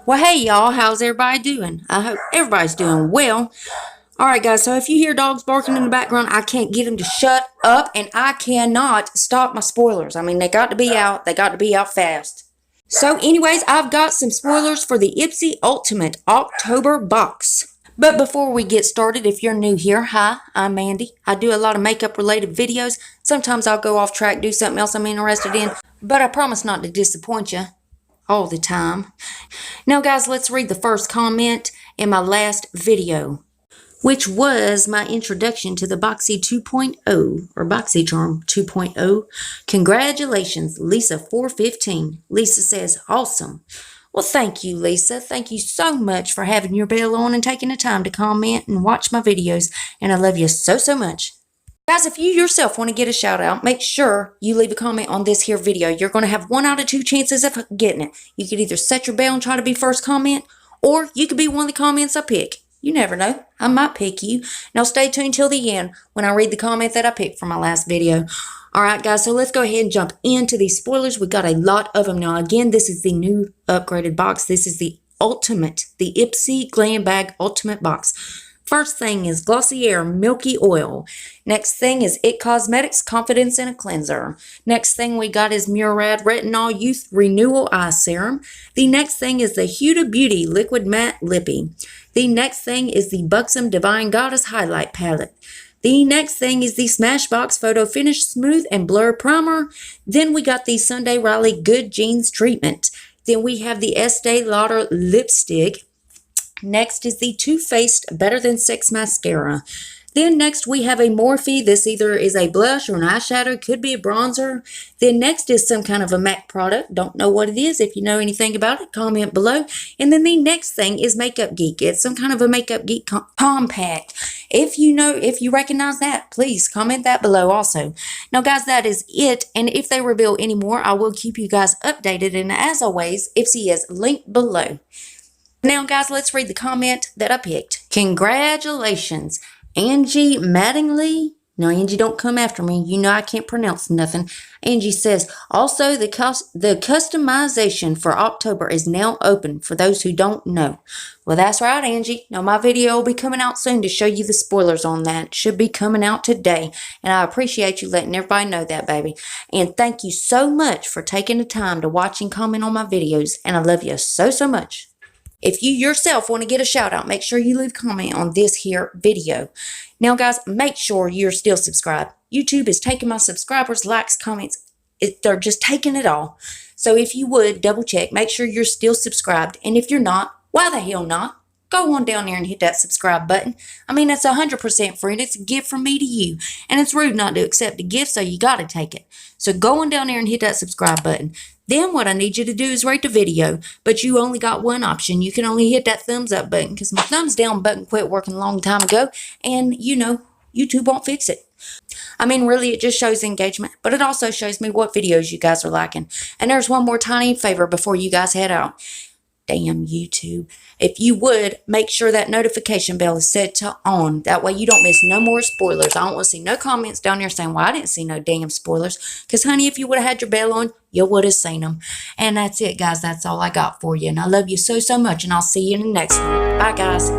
Well, hey, y'all. How's everybody doing? I hope everybody's doing well. All right, guys. So if you hear dogs barking in the background, I can't get them to shut up, and I cannot stop my spoilers. I mean, they got to be out. They got to be out fast. So anyways, I've got some spoilers for the Ipsy Ultimate October box. But before we get started, if you're new here, hi, I'm Mandy. I do a lot of makeup-related videos. Sometimes I'll go off track, do something else I'm interested in, but I promise not to disappoint you all the time. Now, guys, let's read the first comment in my last video, which was my introduction to the Boxy 2.0 or BoxyCharm 2.0. Congratulations, Lisa 415. Lisa says, awesome. Well, thank you, Lisa. Thank you so much for having your bell on and taking the time to comment and watch my videos. And I love you so, so much. Guys, if you yourself want to get a shout out, make sure you leave a comment on this here video. You're going to have 1 out of 2 chances of getting it. You could either set your bell and try to be first comment, or you could be one of the comments I pick. You never know. I might pick you. Now stay tuned till the end when I read the comment that I picked from my last video. Alright guys, so let's go ahead and jump into these spoilers. We got a lot of them now. Again, this is the new upgraded box. This is the Ultimate, the Ipsy Glambag Ultimate box. First thing is Glossier Milky Oil. Next thing is It Cosmetics Confidence in a Cleanser. Next thing we got is Murad Retinol Youth Renewal Eye Serum. The next thing is the Huda Beauty Liquid Matte Lippy. The next thing is the Buxom Divine Goddess Highlight Palette. The next thing is the Smashbox Photo Finish Smooth and Blur Primer. Then we got the Sunday Riley Good Jeans Treatment. Then we have the Estee Lauder Lipstick. Next is the Too Faced Better Than Sex Mascara. Then next we have a Morphe. This either is a blush or an eyeshadow, could be a bronzer. Then next is some kind of a MAC product. Don't know what it is. If you know anything about it, comment below. And then the next thing is Makeup Geek. It's some kind of a Makeup Geek compact. If you recognize that, please comment that below also. Now guys, that is it. And if they reveal any more, I will keep you guys updated. And as always, Ipsy is linked below. Now guys, let's read the comment that I picked. Congratulations, Angie Mattingly. No, Angie, don't come after me. You know I can't pronounce nothing. Angie says, also the customization for October is now open for those who don't know. Well, that's right, Angie. Now, my video will be coming out soon to show you the spoilers on that. It should be coming out today. And I appreciate you letting everybody know that, baby. And thank you so much for taking the time to watch and comment on my videos. And I love you so, so much. If you yourself want to get a shout out, make sure you leave a comment on this here video. Now, guys, make sure you're still subscribed. YouTube is taking my subscribers, likes, comments. They're just taking it all. So if you would, double check, make sure you're still subscribed. And if you're not, why the hell not? Go on down there and hit that subscribe button. I mean, it's 100% free, and it's a gift from me to you. And it's rude not to accept a gift, so you got to take it. So go on down there and hit that subscribe button. Then what I need you to do is rate the video, but you only got one option. You can only hit that thumbs up button because my thumbs down button quit working a long time ago, and you know, YouTube won't fix it. I mean, really, it just shows engagement, but it also shows me what videos you guys are liking. And there's one more tiny favor before you guys head out. Damn YouTube. If you would, make sure that notification bell is set to on. That way you don't miss no more spoilers. I don't want to see no comments down there saying, well, I didn't see no damn spoilers. Because, honey, if you would have had your bell on, you would have seen them. And that's it, guys. That's all I got for you. And I love you so, so much. And I'll see you in the next one. Bye, guys.